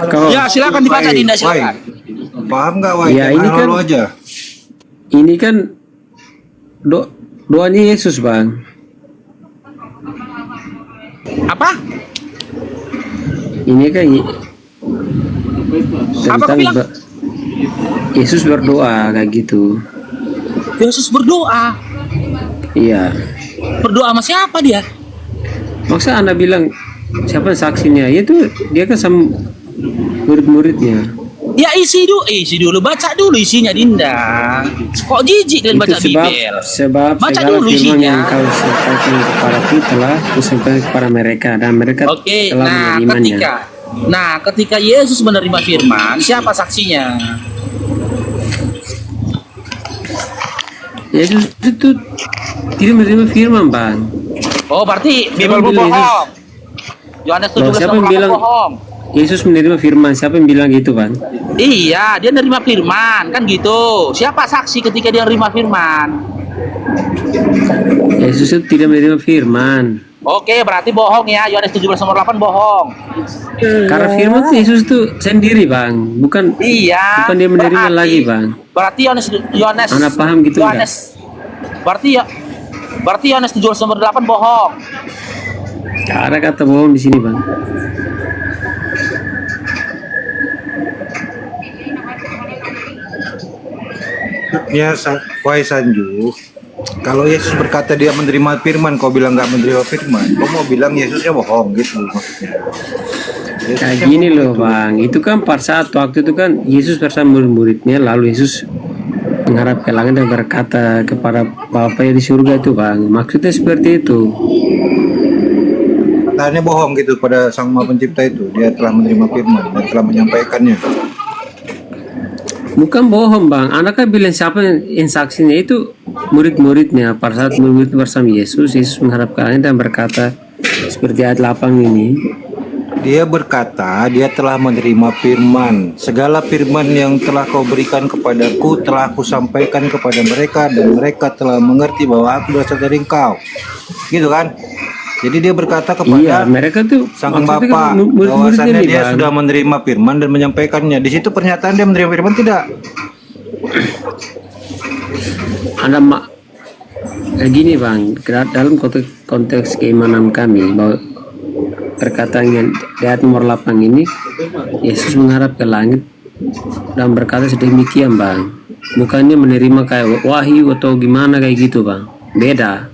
Kau, Ya, silakan dibaca Wai, Dinda, Wai. silakan. Paham nggak, Wai? Ya, ini kan- Halo aja. ini kan doanya Yesus, Bang. Apa? Ini kan Apa kau bilang? Yesus berdoa kayak gitu. Yesus berdoa. Iya. Berdoa sama siapa dia? Maksud Anda bilang siapa saksinya? Itu dia kan sama murid-muridnya. Ya isi dulu, baca dulu isinya Dinda. Kok jijik dan Itu baca Bibel? sebab Baca segala dulu firman isinya. yang kau sampaikan kepada kita telah kusampaikan kepada mereka dan mereka Oke, telah nah menerimanya. ketika Yesus menerima firman, siapa saksinya? Yesus itu tidak menerima firman, Bang. Oh, berarti Bibel Siapa bilang bohong. Yohanes Loh, 17 siapa yang nomor 8 bilang- bohong. Yesus menerima firman. Siapa yang bilang gitu, Bang? Iya, dia nerima firman, kan gitu. Siapa saksi ketika dia nerima firman? Yesus itu tidak menerima firman. Oke, berarti bohong ya. Yohanes 17 nomor 8 bohong. Karena firman itu Yesus itu sendiri, Bang. Bukan Iya. bukan dia menerima berarti- lagi, Bang. Berarti Yohanes Anda paham gitu Yohanes. Berarti Yohanes 17 nomor 8 bohong. Gak ada kata bohong di sini, Bang. Ya, Wai Sanju. Kalau Yesus berkata dia menerima firman, kau bilang nggak menerima firman, kau mau bilang Yesusnya bohong gitu maksudnya. Kayak gini loh, Bang. Itu kan pada saat waktu itu kan Yesus bersama murid-muridnya, lalu Yesus mengharap ke langit dan berkata kepada Bapa yang di surga itu, Bang. Maksudnya seperti itu. Katanya bohong gitu pada Sang Maha Pencipta itu. Dia telah menerima firman dan telah menyampaikannya. Bukan bohong, Bang. Anak kan bilang siapa yang saksinya itu murid-muridnya. Pada saat murid bersama Yesus, Yesus mengharap ke langit dan berkata seperti ayat 8 ini. Dia berkata, dia telah menerima firman. Segala firman yang telah kau berikan kepadaku telah aku sampaikan kepada mereka dan mereka telah mengerti bahwa aku berasal dari engkau. Gitu kan? Jadi dia berkata kepada Iya, mereka tuh Sang maksudnya Bapa kan murid-muridnya bahwasannya nih, dia Bang. sudah menerima firman dan menyampaikannya. Di situ pernyataan dia menerima firman tidak? Ada kayak gini, Bang. Dalam konteks keimanan kami bahwa perkataan yang di ayat nomor 8 ini Yesus mengharap ke langit dan berkata sedemikian, Bang. Bukannya menerima kayak wahyu atau gimana kayak gitu, Bang. Beda.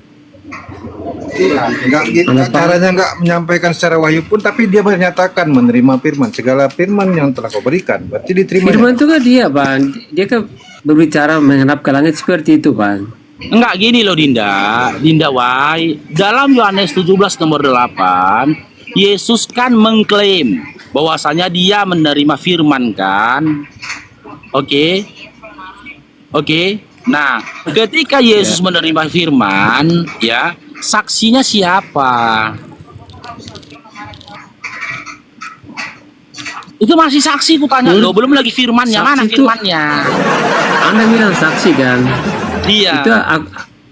Caranya nggak menyampaikan secara wahyu pun, tapi dia menyatakan menerima firman. Segala firman yang telah kau berikan, berarti diterima. Firman itu kan dia, Bang. Dia kan berbicara menghadap ke langit seperti itu, Bang. Enggak gini loh Dinda Wai. Dalam Yohanes 17 nomor 8, Yesus kan mengklaim bahwasanya dia menerima firman kan. Oke. Nah, ketika Yesus menerima firman, ya, saksinya siapa? Itu masih saksi ku tanya loh, belum lagi firmannya. Saksi Mana itu- firmannya? Anda bilang saksi kan? Iya. Itu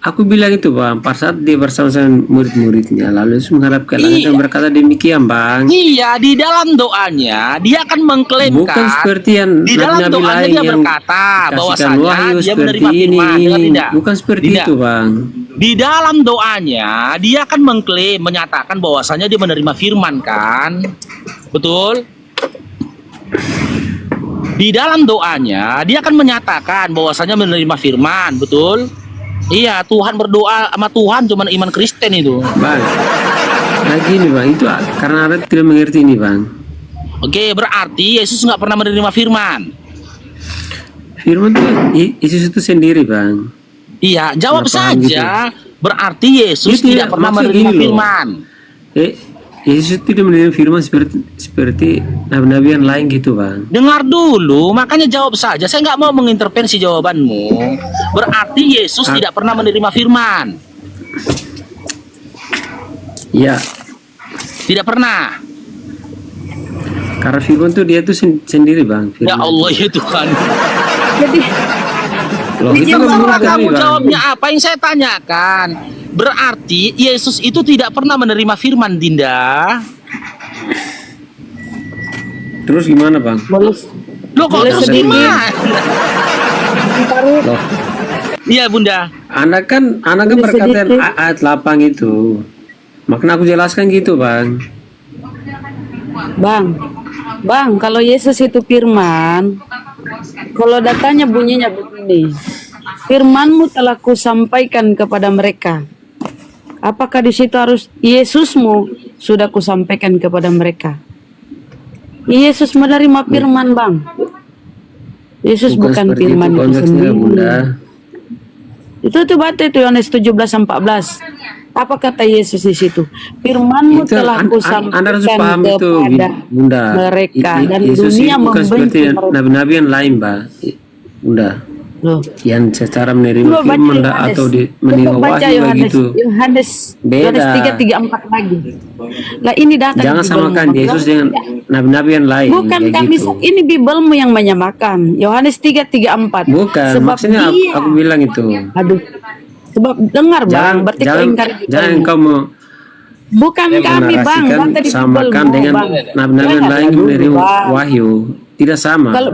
aku bilang itu, Bang. Pada saat dia bersama murid-muridnya, lalu Yesus mengharap ke langit dan Iya. berkata demikian, Bang. Iya, di dalam doanya dia akan mengklaimkan. Bukan seperti yang di dalam nabi-nabi doanya lain dia yang berkata kasihkan bahwasanya wahyu dia seperti menerima ini. firman. Dengar tidak? Bukan seperti Tidak. itu, Bang. Di dalam doanya dia akan mengklaim, menyatakan bahwasanya dia menerima firman kan? Betul? Di dalam doanya dia akan menyatakan bahwasanya menerima firman, betul? Iya, Tuhan berdoa sama Tuhan cuman iman Kristen itu. Bang. Nah gini, Bang. Itu karena Anda tidak mengerti ini, Bang. Oke, berarti Yesus nggak pernah menerima firman. Firman itu Yesus itu sendiri, Bang. Iya, jawab Nggak paham saja. Berarti Yesus Itu tidak ya, pernah maksud menerima gini loh. firman. Yesus tidak menerima firman seperti nabi-nabi yang lain gitu, Bang. Dengar dulu, makanya jawab saja. Saya nggak mau mengintervensi jawabanmu. Berarti Yesus tidak pernah menerima firman. Ya, Tidak pernah. karena firman tuh dia tuh sendiri, Bang. Ya Firman. Allah ya Tuhan. Jadi Loh, itu kan Terserah menurut kami, kamu Bang. jawabnya apa yang saya tanyakan. Berarti Yesus itu tidak pernah menerima firman, Dinda. Terus gimana bang? Boleh, Lo kok boleh terus sedikit. gimana? Loh, Iya Bunda. Anda kan Boleh berkata sedikit. ayat 8 itu. Makanya aku jelaskan gitu bang. Bang, kalau Yesus itu firman, kalau datanya bunyinya begini, firmanmu telah kusampaikan kepada mereka. Apakah di situ harus Yesusmu sudah kusampaikan kepada mereka? Yesus menerima firman, Bang. Yesus bukan seperti firman itu konteksnya bunda. sendiri. Itu baca itu Yohanes 17:14. Apa kata Yesus di situ? Firmanmu Itu telah Anda harus kusampaikan paham itu kepada bunda. mereka dan Yesus dunia itu bukan seperti membenci mereka. nabi-nabi yang lain bang. Bunda. Loh. Yang secara menerima Coba baca firman Yohanes. atau Coba menerima baca wahyu Yohanes. begitu. Yohanes Beda. 3:4 lagi. Lah ini datang Jangan di samakan Bibelmu. Yesus dengan nabi-nabi yang lain. Bukan kayak kami, gitu. ini Bibelmu yang menyamakan. Yohanes 3:4. Bukan, Sebab maksudnya dia, aku bilang itu. aduh. Sebab dengar Bang, Jangan, berarti kau jangan, ingkar jangan Bibelmu. engkau mau Bukan kami Bang, menarasikan kata di samakan Bibelmu, dengan Bang. nabi-nabi yang Jangan lain dulu, menerima Bang. wahyu. Tidak sama. Kalau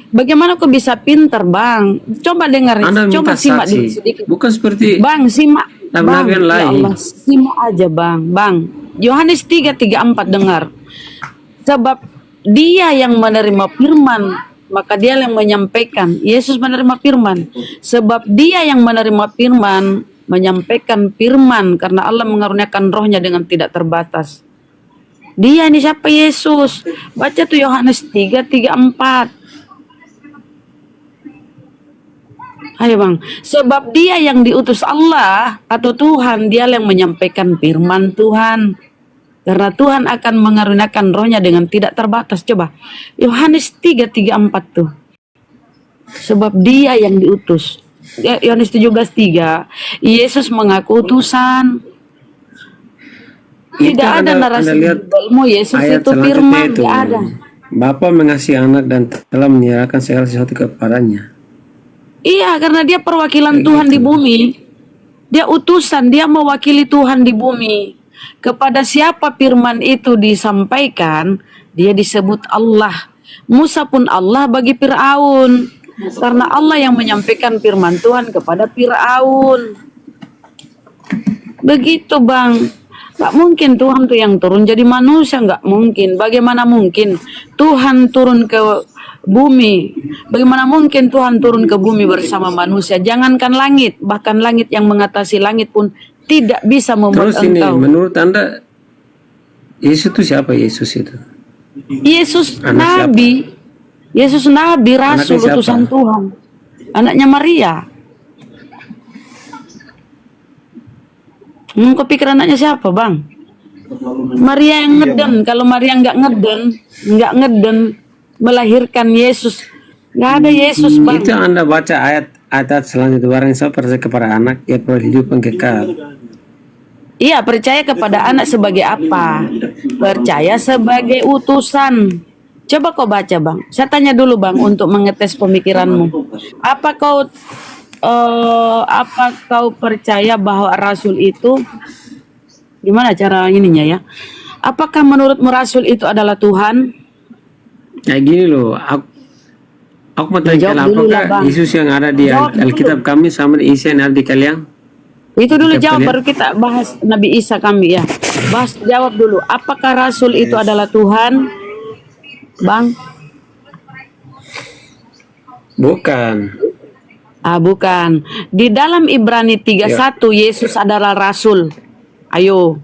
bagaimana kau bisa pinter Bang? Coba dengar, Anda coba minta simak dulu saksi. sedikit. Bukan seperti Bang, simak. nabi-nabi Bang, yang ya lain. Allah, simak aja Bang. Bang, Yohanes 3:4 dengar. Sebab dia yang menerima firman, maka dia yang menyampaikan. Yesus menerima firman. Sebab dia yang menerima firman, menyampaikan firman karena Allah mengaruniakan rohnya dengan tidak terbatas. Dia ini siapa? Yesus. Baca tuh Yohanes 3:4. Ayo Bang, sebab dia yang diutus Allah atau Tuhan, dia yang menyampaikan firman Tuhan. Karena Tuhan akan mengaruniakan rohnya dengan tidak terbatas. Coba, Yohanes 3:4 tuh. Sebab dia yang diutus. Yohanes 17:3, Yesus mengaku utusan. itu Tidak ada narasi di lihat Bibelmu, Yesus ayat itu selanjutnya firman, itu. tidak ada. Bapa mengasihi anak dan telah menyerahkan segala sesuatu kepadanya. Iya, karena dia perwakilan Kayak Tuhan gitu. di bumi. Dia utusan, dia mewakili Tuhan di bumi. Kepada siapa firman itu disampaikan, dia disebut Allah. Musa pun Allah bagi Fir'aun. Karena Allah yang menyampaikan firman Tuhan kepada Fir'aun. Begitu Bang. Gak mungkin Tuhan tuh yang turun jadi manusia, gak mungkin. Bagaimana mungkin Tuhan turun ke bumi? Bagaimana mungkin Tuhan turun ke bumi bersama manusia? Jangankan langit, bahkan langit yang mengatasi langit pun tidak bisa membuat Terus ini engkau. menurut Anda Yesus itu siapa? Yesus itu Yesus Anak Nabi. Yesus Nabi, Rasul, Anaknya siapa? utusan Tuhan. Anaknya Maria. Kau pikir anaknya siapa Bang? Maria yang ngeden. Kalau Maria nggak ngeden melahirkan Yesus, nggak ada Yesus Bang. itu Anda baca ayat selanjutnya, barang siapa percaya kepada anak ia peroleh hidup yang kekal. Iya, percaya kepada anak sebagai apa? Percaya sebagai utusan. Coba kau baca Bang. Saya tanya dulu Bang untuk mengetes pemikiranmu. Apa kau percaya bahwa Rasul itu, gimana cara ininya ya? Apakah menurutmu Rasul itu adalah Tuhan? Kayak gini loh, aku mau tanya Jawab dulu lah, apakah Bang. Yesus yang ada di Jawab dulu. Alkitab kami sama Isa yang ada di kalian? Itu dulu Kita jawab, lihat. baru kita bahas Nabi Isa kami ya. Jawab dulu. Apakah Rasul itu adalah Tuhan? Bang? Bukan. Bukan. Di dalam Ibrani 3:1 Yesus adalah Rasul. Ayo.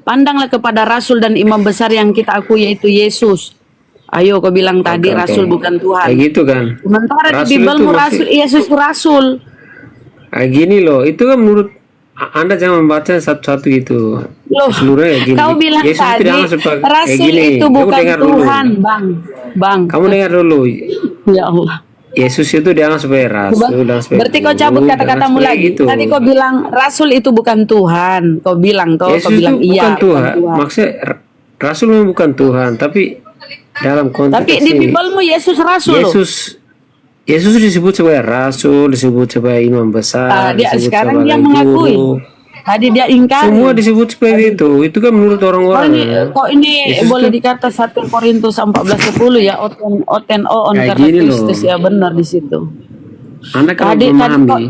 Pandanglah kepada Rasul dan imam besar yang kita akui yaitu Yesus. Ayo kau bilang tadi Oke, Rasul oke. bukan Tuhan. Kayak gitu kan. Sementara di Rasul Bibelmu itu Rasul, Yesus itu Rasul. Kayak gini loh, itu kan menurut Anda jangan membaca satu-satu gitu. Loh, Seluruhnya kayak gini. kau bilang Yesus tadi tidak sebagai kayak Rasul gini. itu Kamu bukan dengar dulu. Tuhan, Bang. Kamu dengar dulu. Ya Allah. Yesus itu dianggap sebagai rasul dan sebagai Berarti kau guru, cabut dan kata-katamu sebagai lagi. gitu. Tadi kau bilang Rasul itu bukan Tuhan. Kau bilang Yesus kau bilang itu iya. bukan Tuhan. bukan Tuhan. Maksudnya rasul memang bukan Tuhan, tapi dalam konteks Tapi di ini, Bibelmu Yesus Rasul loh. Yesus disebut sebagai rasul, disebut sebagai imam besar, Dia disebut sekarang sebagai dia mengakui. guru. Tadi dia ingkari. Semua disebut seperti itu kan menurut orang-orang. Kok ini Yesus boleh tuh- dikata 1 Korintus 14:10 ya, oten on Kayak karena gini loh. Kristus ya, benar di situ. Anda kalau Tadi memahami,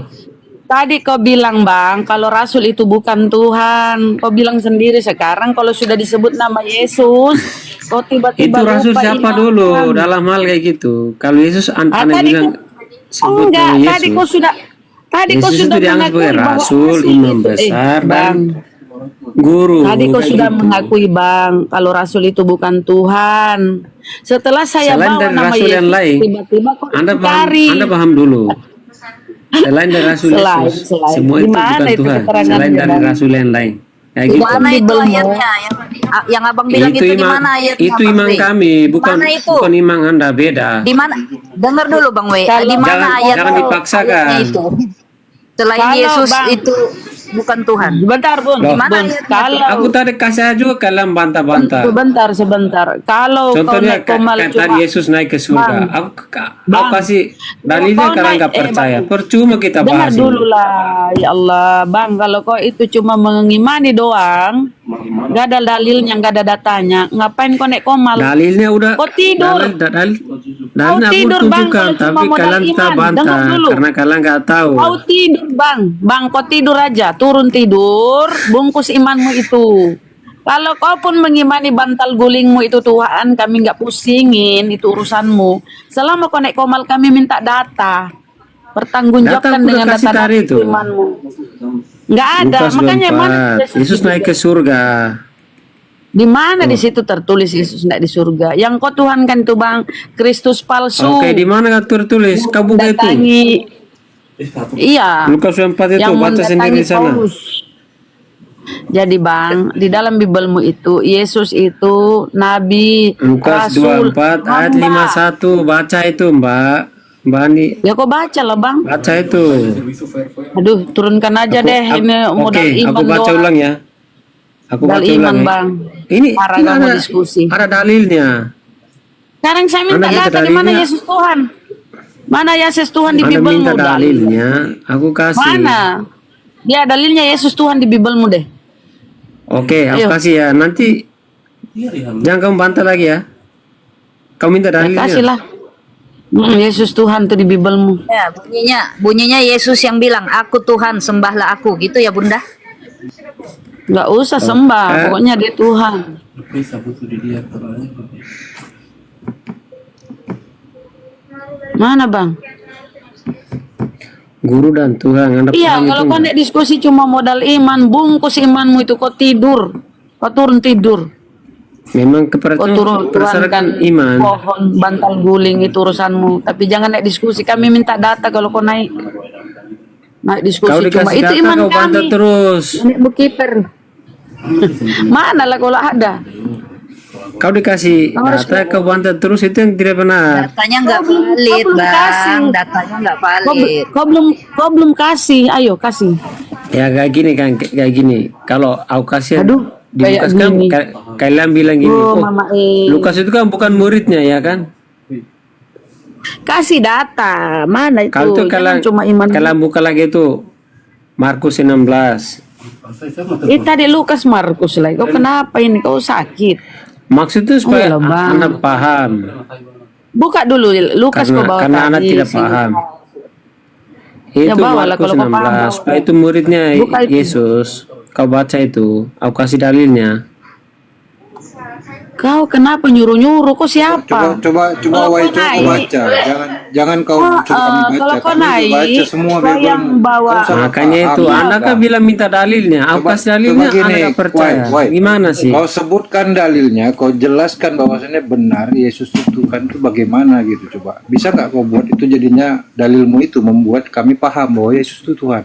tadi kau bilang Bang, kalau Rasul itu bukan Tuhan. Kau bilang sendiri sekarang kalau sudah disebut nama Yesus, kau itu tiba-tiba Rasul lupa siapa iman. dulu dalam hal kayak gitu. Kalau Yesus Anda tadi bilang sebut enggak, nama tadi kau Yesus. sudah Yesus itu dianggap sebagai bahwa Rasul, Rasul imam itu- besar, Bang. dan guru. Tadi kau kayak sudah gitu. mengakui Bang, kalau Rasul itu bukan Tuhan. Setelah saya Selain bawa dari nama Rasul Yesus, yang lain, tiba-tiba kau Anda paham dulu. Selain dari Rasul Selain- Yesus, selain. semua Di itu mana bukan itu Tuhan. keterangannya, Selain dari Bang? Rasul yang lain. Kayak Di gitu. mana itu Bible-mu. ayatnya? Yang abang bilang itu di imam, mana ayatnya? itu Bang imam W? kami, bukan Mana itu? bukan imam Anda, beda. Di mana? Dengar dulu Bang W. Kalau- Di mana Jangan- ayat jangan dipaksakan. ayatnya itu? Selain Kalau, Yesus Bang. itu bukan Tuhan. Sebentar Bun, Loh. Gimana Bun. ayatnya? Kalau Aku tadi kasih juga kalian bantah-bantah. sebentar. Kalau kau Contohnya naik komal kayak cuma tadi Yesus naik ke surga. Bang. Aku Bang. kasih dalilnya Kalau kau kalian naik- nggak percaya. Bang. Percuma kita dengar bahas dulu ini. lah, ya Allah, Bang. Kalau kau itu cuma mengimani doang, gak ada dalilnya, gak ada datanya. Ngapain kau naik komal? Dalilnya udah. Kau tidur. Dalilnya aku tidur, Bang, tunjukkan, kalau cuma tapi modal kalian kita iman. bantah Dengar dulu. karena kalian nggak tahu. Kau tidur Bang, kau tidur aja, turun tidur, bungkus imanmu itu. Kalau kau pun mengimani bantal gulingmu itu Tuhan, kami nggak pusingin, itu urusanmu. Selama kau naik komal kami minta data, pertanggungjawabkan Data aku dengan udah kasih data tadi itu itu. imanmu. Nggak ada, Lukas makanya mana 24. Yesus naik ke surga. di mana di situ tertulis Yesus naik di surga? Yang kau Tuhan kan itu Bang, Kristus palsu. Oke, di mana kan tertulis? Kau buka itu. Datangi. Iya. Lukas 24 itu yang baca sendiri di mendatangi sana. Paulus. Jadi Bang, di dalam Bibelmu itu Yesus itu nabi, Lukas rasul, 24 ayat hamba. 51 baca itu Mbak. Mbak Ani Ya kok baca lah Bang. baca itu. Aduh, turunkan aja deh ini modal Oke, iman aku baca doang. ulang ya. Aku Modal baca iman ulang ya. Bang. Ini Parah ini kamu ada, diskusi. ada dalilnya. Sekarang saya minta Anda minta data di mana dalilnya. Yesus Tuhan. Mana Yesus Tuhan di Anda Bibelmu? minta Dalil. dalilnya, aku kasih. Mana? Dia dalilnya Yesus Tuhan di Bibelmu deh. Oke, aku Ayo. kasih ya. Nanti jangan kamu bantah lagi ya. Kamu minta Ya, dalilnya. kasihlah. Yesus Tuhan tuh di Bibelmu. Ya, bunyinya Yesus yang bilang, "Aku Tuhan, sembahlah aku." Gitu ya, Bunda? Nggak usah sembah, pokoknya dia Tuhan. Mana Bang? Guru dan Tuhan, Anda Iya, paham kalau itu kau nggak? naik diskusi cuma modal iman, bungkus imanmu itu kau tidur, kau turun tidur, Memang kau kepercayaan turun berdasarkan iman. pohon bantal guling itu urusanmu. Tapi jangan naik diskusi. Kami minta data kalau kau naik diskusi Kau cuma dikasih itu data, iman kau bantah kami. terus. Naik bookkeeper. Mana lah kalau ada? Kau dikasih data, kau bantah terus, itu yang tidak benar. Datanya nggak Kau belum- valid, kau belum kasih. Bang. Datanya nggak Kau, valid. kau belum kasih, ayo kasih. Ya kayak gini kan, kayak gini. Kalau aku kasih Aduh, di kayak Lukas kan, gini. kalian bilang gini. Oh, Oh, Mama Lukas itu kan bukan muridnya ya kan? kasih data. Mana itu? Kalau itu Jangan kalian, cuma iman. kalian buka lagi itu Markus 16. Tadi Lukas Markus lagi. Kau kenapa ini? Kau sakit? Maksudnya supaya Oh, iya, Bang. Anda paham. Buka dulu Lukas kau bawa Karena Anda tadi. tidak paham. Ya, Itu bawalah Markus kalau kau paham, 16. bawa. Supaya itu muridnya Buka itu. Yesus. Kau baca itu. Aku kasih dalilnya. Kau kenapa nyuruh-nyuruh? Kau siapa? Coba Kalau Wai, kau coba naik- baca. Jangan kau Oh, suruh kami baca. kalau kau Kami udah naik, baca semua kau yang Bibelmu. bawa- Kau salah Makanya paham, itu ya. Anda kan bilang minta dalilnya. Aku kasih dalilnya, Anda nggak percaya. Wai, Gimana sih? Kau sebutkan dalilnya, kau jelaskan bahwasannya benar Yesus itu Tuhan itu bagaimana gitu coba. Bisa nggak kau buat itu jadinya dalilmu itu membuat kami paham bahwa Yesus itu Tuhan.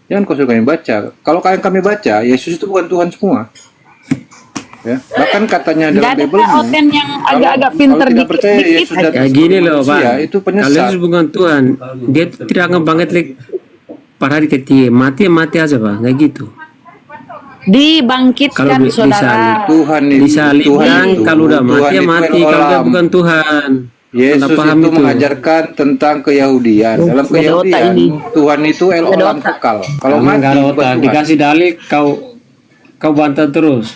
Jangan kau suruh kami baca. Kalau kalian kami baca, Yesus itu bukan Tuhan semua. Ya, bahkan katanya Nggak dalam ada Bibelmu. Oten yang agak-agak pinter kalau tidak dikit, percaya dikit Yesus aja. datang Kayak gini sebagai loh Bang. manusia, itu Kalau penyesat. Yesus bukan Tuhan, dia tidak akan bangkit lagi pada hari ketiga. Mati aja Bang, kayak gitu. Dibangkitkan Kalau saudara. Tuhan itu Disalibkan, itu. kalau udah Tuhan mati ya itu mati, yang kalau udah olam. bukan Tuhan. Yesus paham itu itu. mengajarkan tentang keyahudian. Dalam nggak ada otak keyahudian, ini. Tuhan itu el Nggak ada olam otak. kekal. Kalau Kamu mati nggak ada bukan otak, Tuhan. dikasih dalil kau bantah terus.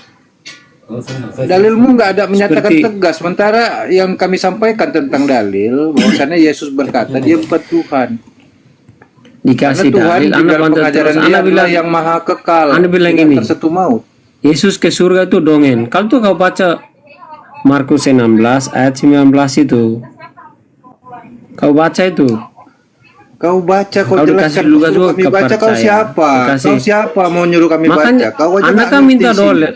Dalilmu nggak ada menyatakan Seperti- tegas. Sementara yang kami sampaikan tentang dalil, bahwasannya Yesus berkata dia bukan Tuhan. Karena Dikasih Tuhan dalil, di Anda dalam bantah pengajaran terus. dia Anda adalah bilang yang maha kekal. Anda bilang tidak ini. tersentuh maut. Yesus ke surga itu dongeng. Kalau tuh kau baca Markus 16 ayat 19 itu, kau baca itu. Kau baca, kau Kau jelaskan, dikasih juga suruh juga kami baca. Kau kepercayaan. siapa? Dikasih. Kau siapa mau nyuruh kami Makanya baca? Kau aja Anda nggak kan ngerti minta isinya.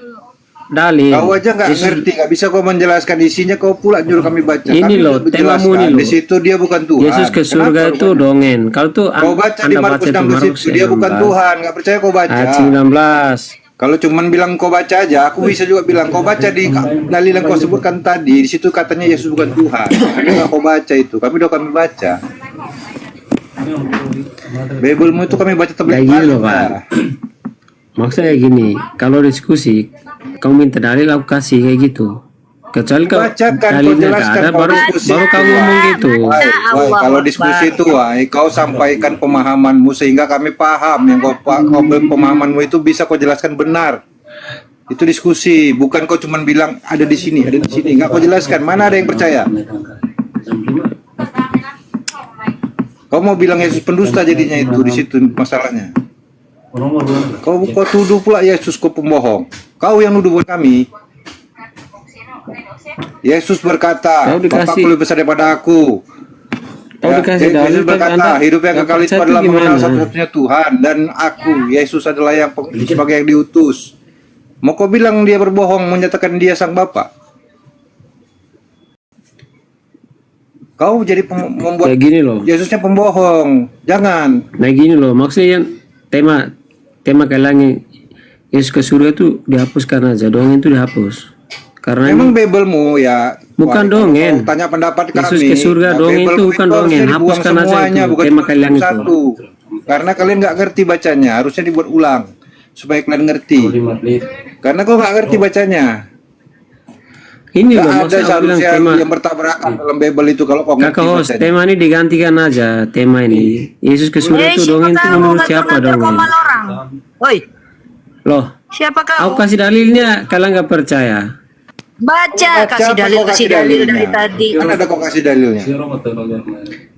dalil. Kau aja nggak Yesus- ngerti, nggak bisa kau menjelaskan isinya. Kau pula nyuruh kami baca. Ini Kami loh, sudah temamu menjelaskan. ini loh. Di situ dia bukan Tuhan. Yesus ke surga Kenapa itu rupanya? dongeng. Kalau tuh Kau baca di Anda Markus baca tuh 16 Markus itu dia bukan 16 Tuhan. Nggak percaya kau baca. ayat 19. Kalau cuman bilang kau baca aja, aku bisa juga bilang kau baca di dalil yang kau sebutkan tadi. Di situ katanya Yesus bukan Tuhan. Tapi nggak kau baca itu. kami baca. Biblemu itu kami baca Kayak terbalik gini loh, balik. Pak. Maksudnya gini, kalau diskusi, kau minta dalil aku kasih kayak gitu. Kecuali kau Bacakan, kau dalilnya nggak jelaskan, ada, kau baru diskusi. kau ngomong gitu. Wai, Allah kalau Akbar. diskusi itu, kau sampaikan pemahamanmu sehingga kami paham yang pemahamanmu itu bisa kau jelaskan benar. Itu diskusi, bukan kau cuman bilang ada di sini, nggak kau jelaskan. Mana ada yang percaya? Kau mau bilang Yesus pendusta jadinya itu di situ masalahnya. Kau tuduh pula Yesus kau pembohong. Kau yang nuduh buat kami. Yesus berkata, Kau dikasih- Bapakku lebih besar daripada aku. Kau dikasih dalil, Yesus tapi berkata, Anda hidup yang nggak kekal itu percaya adalah itu mengenal gimana? satu-satunya Tuhan dan aku, Yesus adalah yang sebagai yang diutus. Mau kau bilang dia berbohong menyatakan dia sang Bapa? Kau jadi membuat Kayak gini loh. Yesusnya pembohong. Jangan. Nah gini loh, maksudnya yang tema kelangin Yesus ke surga itu dihapuskan aja, dongeng itu dihapus. Karena Memang ini Biblemu ya. Bukan kalau dongeng. kau tanya pendapat Yesus kami. ke surga, dongeng Biblemu itu bukan harusnya dongeng. dibuang Hapuskan aja semuanya, itu, bukan tema cuma kalian itu. satu. Karena kalian nggak ngerti bacanya, harusnya dibuat ulang supaya kalian ngerti. Karena kau nggak ngerti bacanya. ini loh, Nggak ada maksudnya aku bilang seharusnya tema yang bertabrakan dalam Bible itu kalau kau ngerti kakak host, bacanya. tema ini digantikan aja, tema ini. Yesus ke surga itu dongeng itu menurut siapa dongeng? orang? Woi, Loh, siapa aku kau? kasih dalilnya, kalian nggak percaya. Baca, kasih Apa dalil, kau kasih dalil dari tadi. Kan ada kau kasih dalilnya.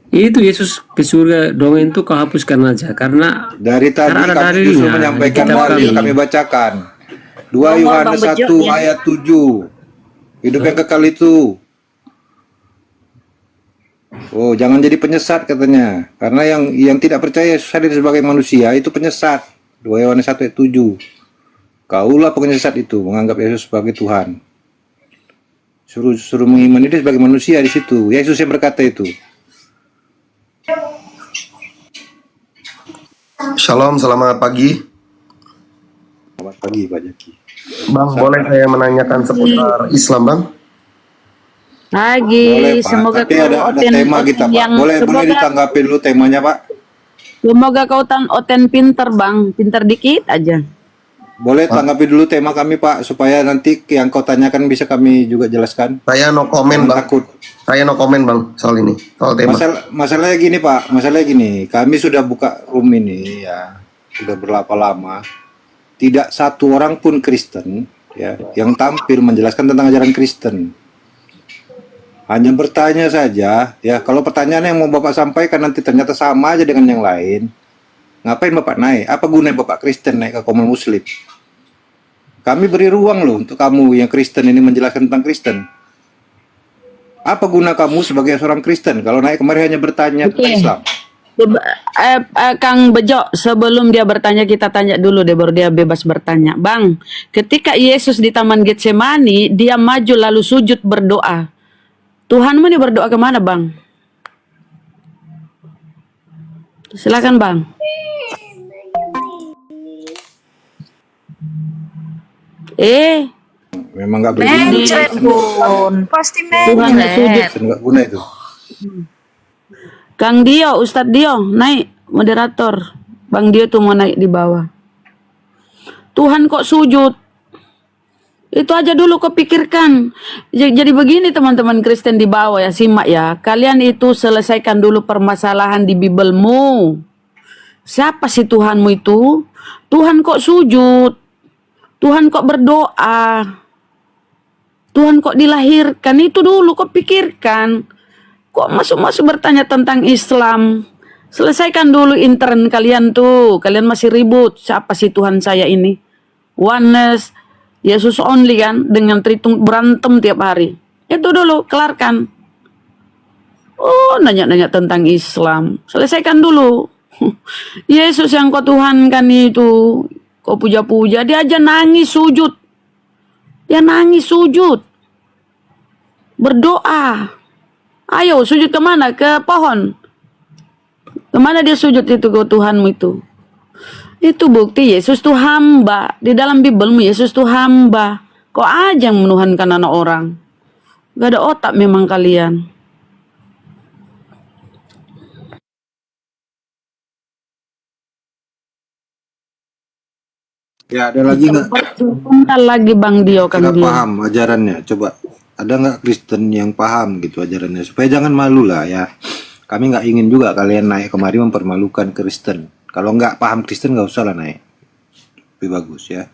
Itu Yesus ke surga dongeng itu kau hapuskan aja karena Dari tadi Karena ada kami justru dalilnya, menyampaikan di kitab dalil kami. kami bacakan. 2 Ngomong, Yohanes Bang 1 Bejo, ya. ayat 7. Hidup yang kekal itu. Oh, jangan jadi penyesat katanya. Karena yang tidak percaya Yesus hadir sebagai manusia itu penyesat. 2 Yohanes 1 ayat 7. Kaulah penyesat itu menganggap Yesus sebagai Tuhan. Suruh mengimani dia sebagai manusia di situ. Yesus yang berkata itu. Shalom, selamat pagi. Selamat pagi Pak Jaki. Bang, boleh saya menanyakan seputar Islam, Bang? Lagi, Boleh Pak, semoga tapi kau ada oten, tema kita Pak. yang Boleh semoga, ditanggapi dulu temanya Pak. semoga kau oten pinter bang, pinter dikit aja. Boleh tanggapi dulu tema kami Pak, supaya nanti yang kau tanyakan bisa kami juga jelaskan. Saya no komen, Bang. Takut. Saya no komen, Bang, soal ini, soal tema. Masalahnya gini Pak, masalahnya gini, kami sudah buka room ini ya, sudah berapa lama, tidak satu orang pun Kristen ya yang tampil menjelaskan tentang ajaran Kristen. Hanya bertanya saja, ya kalau pertanyaan yang mau Bapak sampaikan nanti ternyata sama aja dengan yang lain, ngapain Bapak naik? Apa gunanya Bapak Kristen naik ke komunitas Muslim? Kami beri ruang loh untuk kamu yang Kristen ini menjelaskan tentang Kristen. Apa guna kamu sebagai seorang Kristen kalau naik kemari hanya bertanya tentang Oke. Islam? Kang Bejo, sebelum dia bertanya kita tanya dulu deh baru dia bebas bertanya. Bang, ketika Yesus di Taman Getsemani, dia maju lalu sujud berdoa. Tuhanmu ini berdoa kemana Bang? Silakan Bang. Memang nggak boleh Mencret pun, pasti Tuhan sujud. mencret. nggak guna itu. Kang Dio, Ustadz Dio, naik moderator. Bang Dio tuh mau naik di bawah. Tuhan kok sujud? Itu aja dulu kau pikirkan. Jadi begini teman-teman Kristen di bawah ya, simak ya. Kalian itu selesaikan dulu permasalahan di Bibelmu. Siapa sih Tuhanmu itu? Tuhan kok sujud? Tuhan kok berdoa? Tuhan kok dilahirkan? Itu dulu kok pikirkan. Kok masuk-masuk bertanya tentang Islam? Selesaikan dulu intern kalian tuh. Kalian masih ribut. Siapa sih Tuhan saya ini? Oneness, Yesus only kan? Dengan Tritung berantem tiap hari. Itu dulu, kelarkan. Oh, nanya-nanya tentang Islam. Selesaikan dulu. Yesus yang kau tuhankan itu, kau puja-puja, dia aja nangis sujud. Dia nangis sujud. Berdoa. Ayo sujud kemana? Ke pohon. Kemana dia sujud itu ke Tuhanmu itu? Itu bukti Yesus tuh hamba. Di dalam Bibelmu Yesus tuh hamba. Kok aja yang menuhankan anak orang? Gak ada otak memang kalian. Ya, ada lagi nggak? Sebentar lagi Bang Dio kan Nggak dia. paham ajarannya? Coba, ada nggak Kristen yang paham gitu ajarannya? Supaya jangan malu lah ya. Kami nggak ingin juga kalian naik kemari mempermalukan Kristen. Kalau nggak paham Kristen nggak usah lah naik. Lebih bagus ya.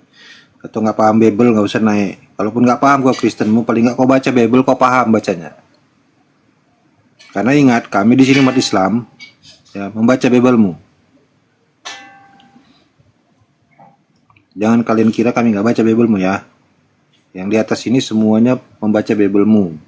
Atau nggak paham Bible nggak usah naik. Kalaupun nggak paham kau Kristenmu, paling nggak kau baca Bible kau paham bacanya. Karena ingat, kami di sini umat Islam ya membaca Biblemu. Jangan kalian kira kami nggak baca Biblemu ya. Yang di atas ini semuanya membaca Biblemu.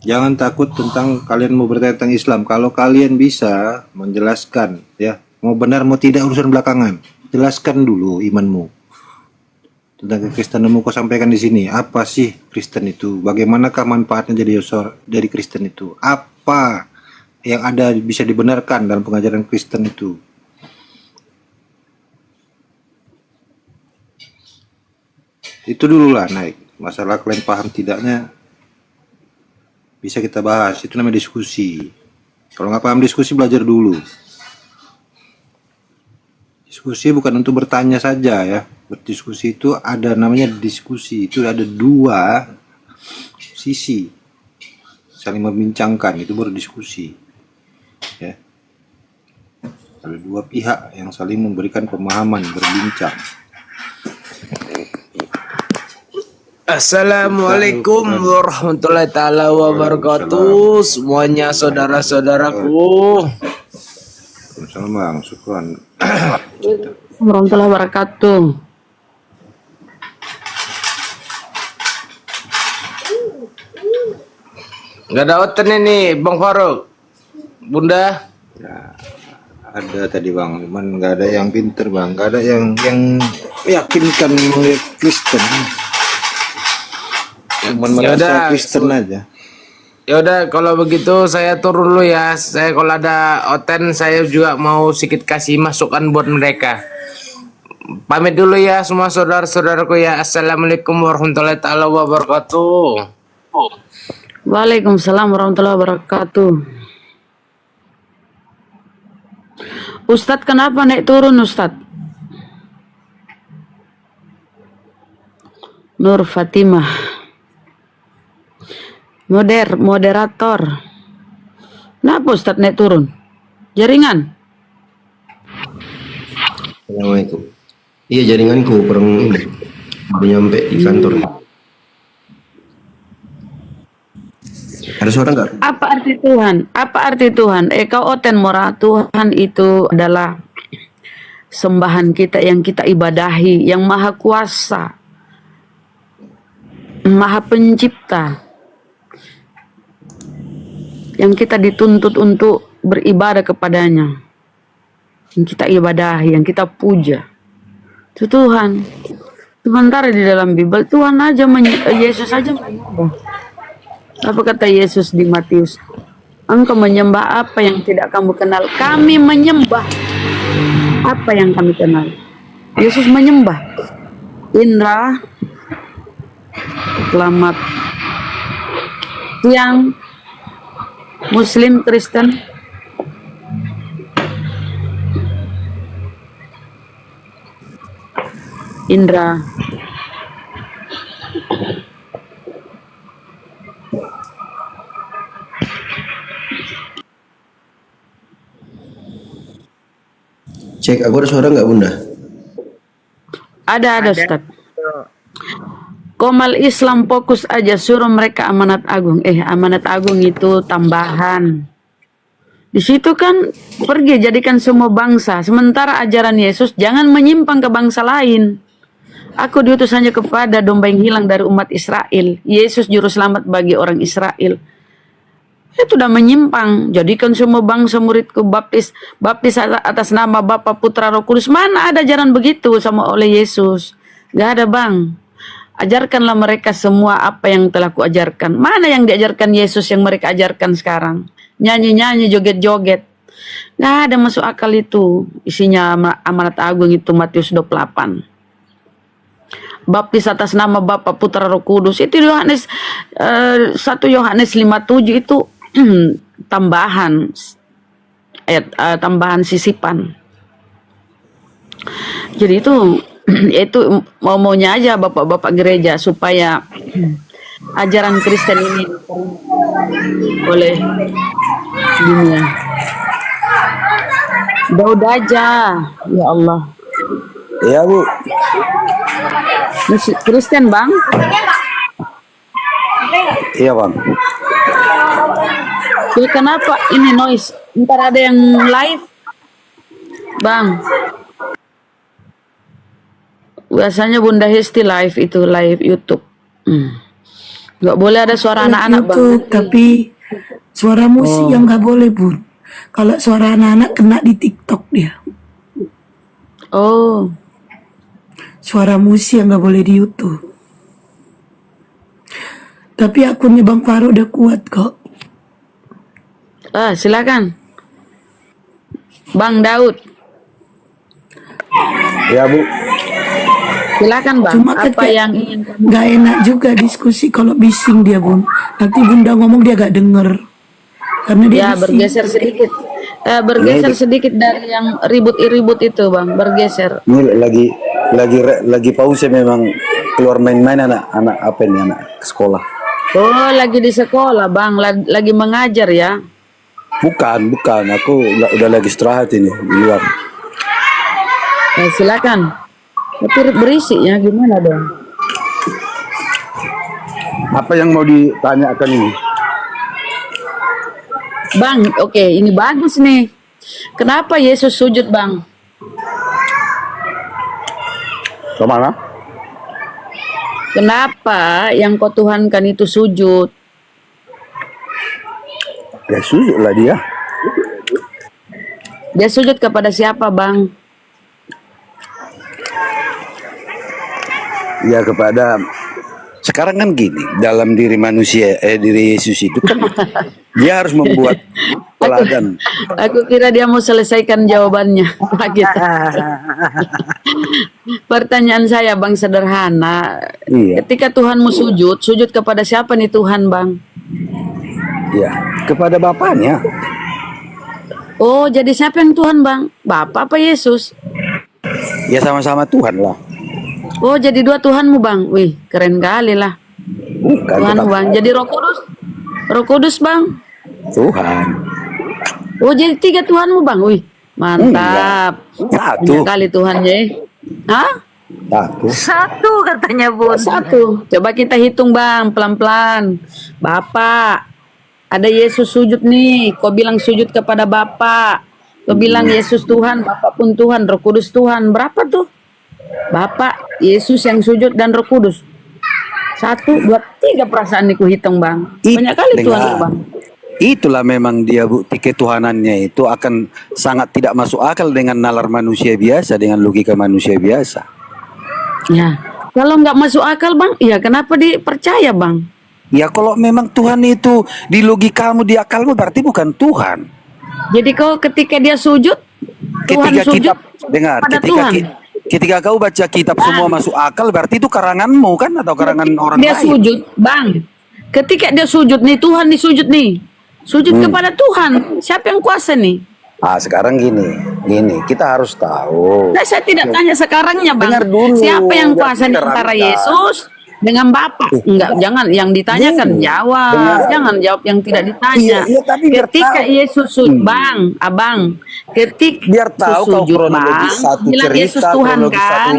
Jangan takut tentang kalian mau bertanya tentang Islam. Kalau kalian bisa menjelaskan ya, mau benar mau tidak urusan belakangan. Jelaskan dulu imanmu. Tentang kekristenanmu kau sampaikan di sini. Apa sih Kristen itu? Bagaimanakah manfaatnya dari Kristen itu? Apa yang ada bisa dibenarkan dalam pengajaran Kristen itu? Itu dulu lah naik. Masalah kalian paham tidaknya bisa kita bahas. Itu namanya diskusi. Kalau nggak paham diskusi, belajar dulu. Diskusi bukan untuk bertanya saja ya. Berdiskusi itu ada namanya diskusi. Itu ada dua sisi saling membincangkan, itu baru diskusi. Ya. Ada dua pihak yang saling memberikan pemahaman, berbincang. Assalamualaikum warahmatullahi taala wabarakatuh. Semuanya saudara-saudaraku. Assalamualaikum Bang, syukran. Warahmatullahi wabarakatuh. Gak ada oten ini Bang Faruk. Bunda. Ya, ada tadi Bang, cuman nggak ada yang pinter Bang, nggak ada yang meyakinkan Kristen. Cuman merasa Kristen aja. Ya udah kalau begitu saya turun dulu ya. Saya kalau ada oten saya juga mau sedikit kasih masukan buat mereka. Pamit dulu ya semua saudara-saudaraku ya. Assalamualaikum warahmatullahi taala wabarakatuh. Waalaikumsalam warahmatullahi wabarakatuh. Ustadz kenapa naik turun Ustadz? Nur Fatimah. Moderator. Kenapa Ustadz naik turun? Jaringan? Assalamualaikum. Iya jaringanku kurang ini baru nyampe di kantor. Ada suara nggak? Apa arti Tuhan? Apa arti Tuhan? Kau oten mora Tuhan itu adalah sembahan kita yang kita ibadahi, yang maha kuasa, maha pencipta, yang kita dituntut untuk beribadah kepadanya, yang kita ibadahi, yang kita puja. Itu Tuhan. Sementara di dalam Bible Tuhan aja Yesus aja menyembah. Apa kata Yesus di Matius? Engkau menyembah apa yang tidak kamu kenal. Kami menyembah apa yang kami kenal. Yesus menyembah. Indra, selamat siang Muslim Kristen. Indra. Cek, aku ada suara nggak Bunda? Ada Ustaz. Komal Islam fokus aja, suruh mereka amanat agung. Amanat agung itu tambahan. Di situ kan pergi jadikan semua bangsa. Sementara ajaran Yesus jangan menyimpang ke bangsa lain. Aku diutus hanya kepada domba yang hilang dari umat Israel. Yesus juru selamat bagi orang Israel. Itu udah menyimpang. Jadikan semua bangsa muridku, baptis atas nama Bapa, Putra, Roh Kudus. Mana ada ajaran begitu sama oleh Yesus? Gak ada, Bang. Ajarkanlah mereka semua apa yang telah kuajarkan. Mana yang diajarkan Yesus yang mereka ajarkan sekarang? Nyanyi-nyanyi, joget-joget. Gak ada masuk akal itu. Isinya amanat agung itu Matius 28. Baptis atas nama Bapa, Putra, Roh Kudus. Itu Yohanes 1 Yohanes 5:7 itu tambahan ayat, tambahan sisipan. Jadi itu maunya aja bapak-bapak gereja supaya ajaran Kristen ini oleh dunia. Daud aja, ya Allah. Iya Bu. Musik Kristen Bang. Iya Bang. Jadi kenapa ini noise? Ntar ada yang live, Bang. Biasanya Bunda Hesti live itu live YouTube. Nggak boleh ada suara anak-anak Bang. YouTube, tapi suara musik yang nggak boleh Bun. Kalau suara anak-anak kena di TikTok dia. Oh, Suara musik yang nggak boleh di YouTube. Tapi akunnya Bang Faro udah kuat kok. silakan. Bang Daud, Iya Bu. silakan Bang. Cuma Apa yang ingin kamu? nggak enak juga diskusi kalau bising dia Bun. Nanti Bunda ngomong dia gak denger. Karena dia Ya, bising. bergeser sedikit. Bergeser sedikit dari yang ribut-ribut itu, Bang. Bergeser. Ini lagi pause memang keluar main-main anak apa ini anak sekolah. Oh, lagi di sekolah, Bang. Lagi mengajar ya. Bukan. Aku udah lagi istirahat ini di luar. Silakan. Tapi berisik ya, gimana dong? Apa yang mau ditanyakan ini? Bang, oke, ini bagus nih. Kenapa Yesus sujud, Bang? Kemana? Kenapa yang kau tuhankan itu sujud? Ya sujud lah dia. Dia sujud kepada siapa, Bang? Ya kepada sekarang kan gini, dalam diri manusia diri Yesus itu kan dia harus membuat teladan. Aku kira dia mau selesaikan jawabannya. Gitu. Pertanyaan saya, Bang, sederhana. Iya. Ketika Tuhanmu sujud kepada siapa nih Tuhan, Bang? Ya, kepada Bapaknya. Oh, jadi siapa yang Tuhan, Bang? Bapak apa Yesus? Ya sama-sama Tuhan lah. Oh, jadi dua Tuhanmu, Bang. Wih, keren kali lah. Bukan Tuhanmu, tetap Bang. Jadi Roh Kudus? Roh Kudus, Bang? Tuhan. Oh, jadi tiga Tuhanmu, Bang? Wih, mantap. Satu. Banyak kali Tuhannya. Hah? Satu. Satu katanya Bun. Satu. Coba kita hitung, Bang, pelan-pelan. Bapak, ada Yesus sujud nih. Kau bilang sujud kepada Bapak. Kau bilang Yesus Tuhan, Bapak pun Tuhan, Roh Kudus Tuhan. Berapa tuh? Bapak, Yesus yang sujud dan Roh Kudus. 1, 2, 3 perasaan ku hitung, Bang. Banyak kali Tuhan, Bang. Itulah memang dia bukti ketuhanannya itu akan sangat tidak masuk akal dengan nalar manusia biasa, dengan logika manusia biasa. Ya, kalau nggak masuk akal, Bang, ya kenapa dipercaya, Bang? Ya kalau memang Tuhan itu di logikamu, di akalmu berarti bukan Tuhan. Jadi kau ketika dia sujud, Tuhan Ketika sujud kita dengar, pada Tuhan. ketika kau baca kitab semua masuk akal, berarti itu karanganmu kan atau karangan orang Dia lain? sujud, Bang. Ketika dia sujud nih, Tuhan disujud nih. Sujud kepada Tuhan. Siapa yang kuasa nih? Ah sekarang gini, Gini, kita harus tahu. Nah, saya tidak tanya sekarangnya, Bang. Dengar dulu, Siapa yang biar kuasa diterangkan. antara Yesus dengan Bapa? Enggak, jangan yang ditanyakan jawab. Dengar. Jangan jawab yang tidak ditanya. Iya, tapi biar Ketika tahu. Yesus Bang, Abang, ketika Biar tahu kau sujud, kronologi Bang, satu bilang cerita, Yesus Tuhan kronologi kan?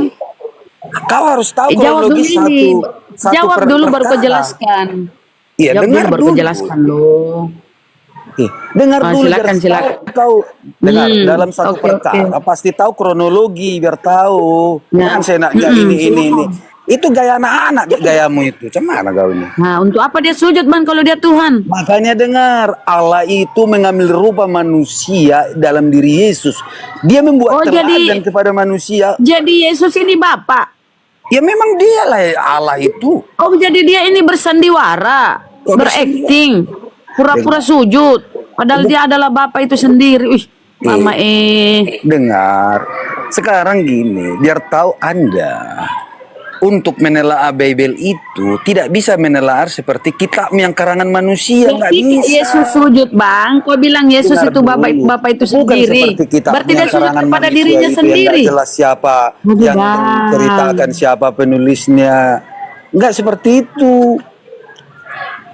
Kau harus tahu Jawab dulu kronologi ini. satu Jawab dulu baru kau perkara. jelaskan. Iya, Jawab dengar dulu baru dulu. kau jelaskan loh. Dengar dulu Silakan, biar silakan. tahu kau dengar dalam satu Oke, perkara oke. pasti tahu kronologi biar tahu. Ya. Jangan senaknya ini. Itu gaya anak-anak gayamu itu. Cuman kau ini. Nah, untuk apa dia sujud, Bang, kalau dia Tuhan? Makanya dengar, Allah itu mengambil rupa manusia dalam diri Yesus. Dia membuat teladan kepada manusia. Jadi Yesus ini Bapa. Ya memang dialah Allah itu. Oh, jadi dia ini bersandiwara, berakting, pura-pura sujud. Padahal dia adalah Bapa itu sendiri. Wih, Mama Dengar, sekarang gini, biar tahu Anda. Untuk menelaah Bible itu tidak bisa menelaah seperti kitab yang karangan manusia, nggak Ketika bisa. Yesus sujud, Bang, kau bilang Yesus Dengar itu Bapa itu Bukan sendiri. seperti kitab Berarti dia yang sujud karangan kepada manusia dirinya itu yang sendiri. nggak jelas siapa yang Bang. menceritakan, siapa penulisnya. Nggak seperti itu.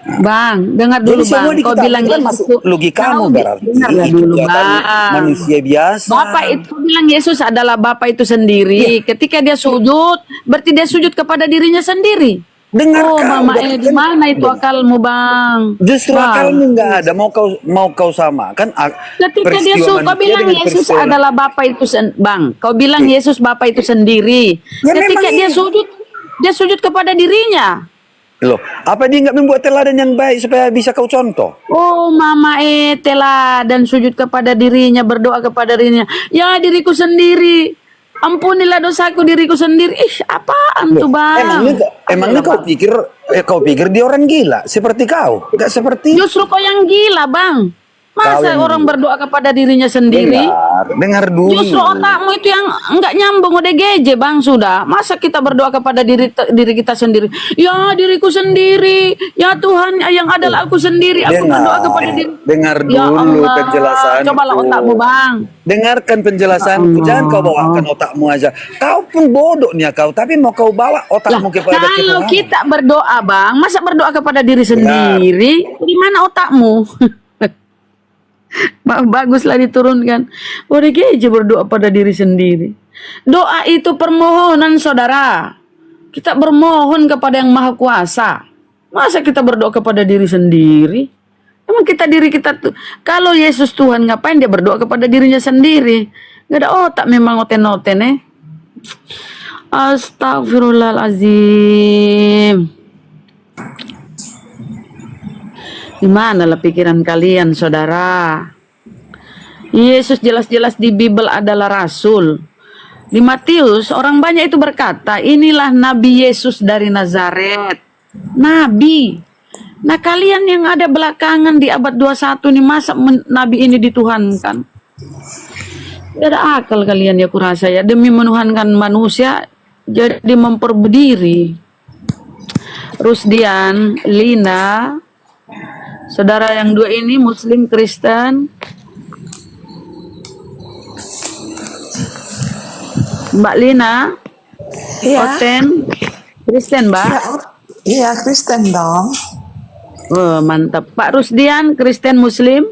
Bang, dengar dulu, Jadi semua Bang. di Kau kitab bilang itu kan Yesus masuk itu logikamu berarti. Dengarlah Itu dulu, buatan Bang. manusia biasa. Bapak itu bilang Yesus adalah Bapa itu sendiri. Ketika dia sujud, berarti dia sujud kepada dirinya sendiri. Dengarkan, Oh, Mama dengarkan. di mana itu akalmu, Bang? Justru Bang. akalmu nggak ada. Mau kau samakan Ketika dia peristiwa kau manusia bilang dengan Yesus peristiwa adalah Bapa itu Bang. Kau bilang Yesus Bapa itu sendiri. Ya, Ketika memang dia sujud kepada dirinya. Loh, apa dia nggak membuat teladan yang baik supaya bisa kau contoh? Oh, Mama teladan sujud kepada dirinya, berdoa kepada dirinya. Ya, diriku sendiri. Ampunilah dosaku diriku sendiri. Ih, apaan tuh, Bang? Emangnya kau pikir dia orang gila seperti kau? Nggak seperti Justru kau yang gila, Bang. Kau Masa yang orang berdoa kepada dirinya sendiri? dengar dulu. Justru otakmu itu yang enggak nyambung, udah geje, Bang, sudah. Masa kita berdoa kepada diri kita sendiri? Ya, diriku sendiri. Ya Tuhan, yang adalah aku sendiri. Aku berdoa kepada diri. Dengar Ya dulu Allah, penjelasan. cobalah otakmu, Bang. Dengarkan penjelasanku. Jangan kau bawakan otakmu aja. Kau pun bodoh nih kau, tapi mau kau bawa otakmu kepada Kalau Tuhan. kita berdoa, Bang, masa berdoa kepada diri sendiri? Di mana otakmu? Baguslah diturunkan. Udah geje berdoa pada diri sendiri. Doa itu permohonan, saudara. Kita bermohon kepada yang maha kuasa. Masa kita berdoa kepada diri sendiri? Emang diri kita tuh. Kalau Yesus Tuhan, ngapain dia berdoa kepada dirinya sendiri? Gak ada otak memang oten-oten Astagfirullahaladzim. Gimana lah pikiran kalian, saudara? Yesus jelas-jelas di Bible adalah Rasul. Di Matius, orang banyak itu berkata, inilah Nabi Yesus dari Nazaret. Nabi. Nah, kalian yang ada belakangan di abad 21 nih, masa Nabi ini dituhankan? Tidak ada akal kalian ya, kurasa ya. Demi menuhankan manusia, jadi memperberdiri. Rusdian, Lina, saudara yang dua ini Muslim Kristen. Mbak Lina, Oten, Kristen, Mbak? Iya, Kristen dong. Oh, mantap. Pak Rusdian, Kristen Muslim?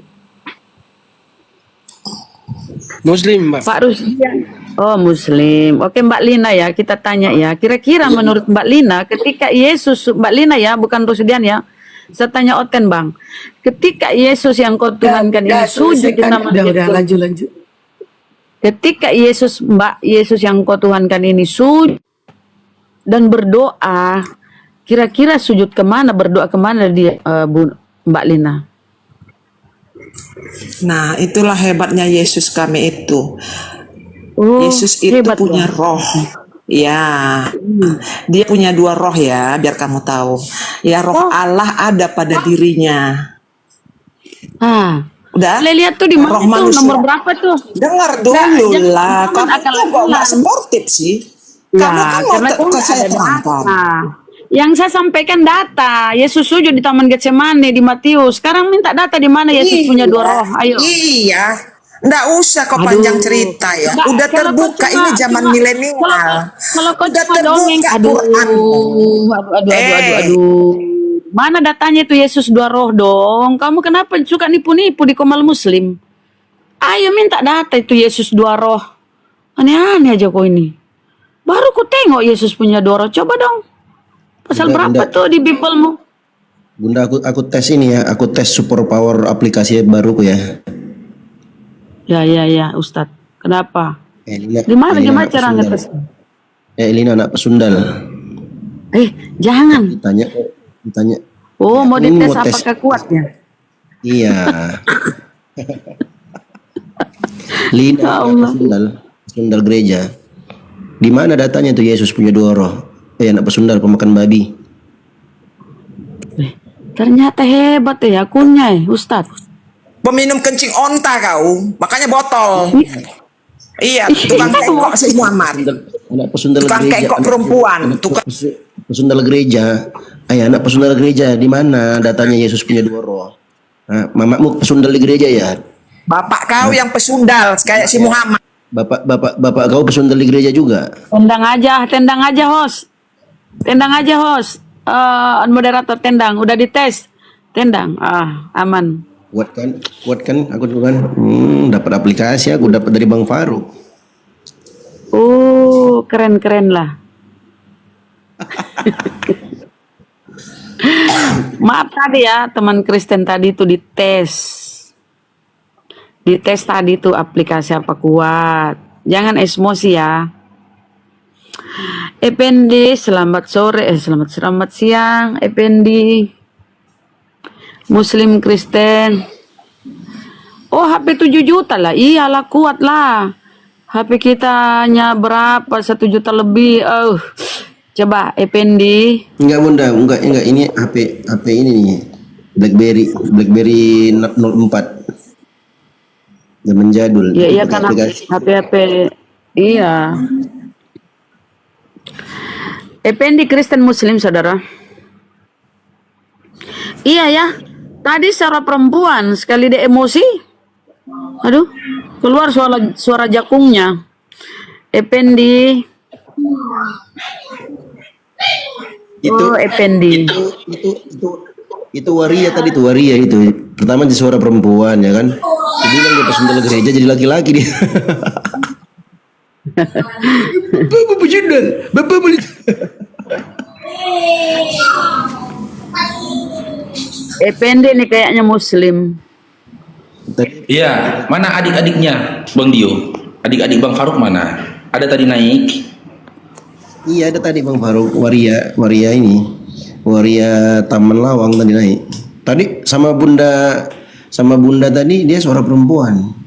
Muslim, Mbak. Pak Rusdian. Oh, Muslim. Oke, Mbak Lina ya, kita tanya ya. Kira-kira menurut Mbak Lina, ketika Yesus, Mbak Lina ya, bukan Rusdian ya. Saya tanya Oten, Bang. Ketika Yesus yang kau tuhankan ini sujud di nama udah lanjut. Ketika Yesus, Mbak, Yesus yang kau tuhankan ini sujud dan berdoa, kira-kira sujud kemana, berdoa kemana dia, Mbak Lina? Nah, itulah hebatnya Yesus kami itu. Oh, Yesus itu hebat punya loh. roh. Ya, dia punya dua roh ya, biar kamu tahu. Ya, roh Allah ada pada dirinya. Udah? Lihat tuh di mana Roh tuh, manusia. nomor berapa tuh? Dengar dulu lah, kamu akal tuh kok nggak sportif sih? Kamu kan mau karena ke saya terangkan. Yang saya sampaikan data, Yesus sujud di Taman Getsemane di Matius. Sekarang minta data di mana Yesus punya dua roh. Ayo. Iya. Nggak usah kau Aduh. panjang cerita ya. Nggak, Udah kalau kau terbuka, ini zaman kalau milenial. kalau kau Udah cuma dongeng, terbuka aduh, Quran. aduh. Mana datanya itu Yesus dua roh dong? Kamu kenapa suka nipu-nipu di Komal Muslim? Ayo minta data itu Yesus dua roh. Aneh-aneh aja kau ini. Baru ku tengok Yesus punya dua roh. Coba dong. Pasal Bunda, berapa Bunda. tuh di Bibelmu? Bunda, aku tes ini ya, aku tes super power aplikasi baruku ya. Ya, Ustadz. Kenapa? Elina, Gimana Elina anak cara pesundal. ngetes? Elina anak pesundal. Jangan. Ditanya. Oh, mau Ini dites mau tes. apakah kuatnya? Iya. Lina Ya Allah. pesundal gereja. Di mana datanya tuh Yesus punya dua roh? Anak pesundal pemakan babi. Ternyata hebat ya akunnya Ustadz. Peminum kencing onta kau, makanya botol. Iya, tukang kengkok si Muhammad. Anak pesundal Tukang gereja. kengkok perempuan. Tukang Pesundal gereja. Anak pesundal gereja. Di mana datanya Yesus punya dua roh? Nah, mamamu pesundal di gereja ya? bapak kau yang pesundal kayak si Muhammad. Bapak kau pesundal di gereja juga? Tendang aja host. Moderator tendang, udah dites. Tendang, aman. Kuat kan? Aku juga kan. Dapat aplikasi aku dapat dari Bang Faru. Oh, keren lah. Maaf tadi ya, teman Kristen tadi itu dites. Dites tadi tuh aplikasi apa kuat. Jangan emosi ya. Ependi, selamat siang, Ependi. Muslim Kristen. Oh, HP 7 juta lah. Iyalah, kuat lah. HP kita hanya berapa? 1 juta lebih. Coba Ependi. Enggak Bunda, enggak ini HP ini nih. BlackBerry Note 4. Zaman jadul. Iya kan HP. Iya. Ependi Kristen Muslim, saudara. Iya ya. Tadi secara perempuan sekali dia emosi. Aduh, keluar suara jakungnya. Ependi. Ependi. Itu waria tadi tuh, waria itu. Pertama di suara perempuan ya kan. Dia bilang dia pesundal gereja jadi laki-laki dia. Bapak pesundal, Bapak boleh. Ependi nih kayaknya Muslim. Iya, mana adik-adiknya Bang Dio? Adik-adik Bang Faruk mana? Ada tadi naik? Iya ada tadi Bang Faruk, waria ini. Waria Taman Lawang tadi naik. Tadi sama bunda tadi dia suara perempuan.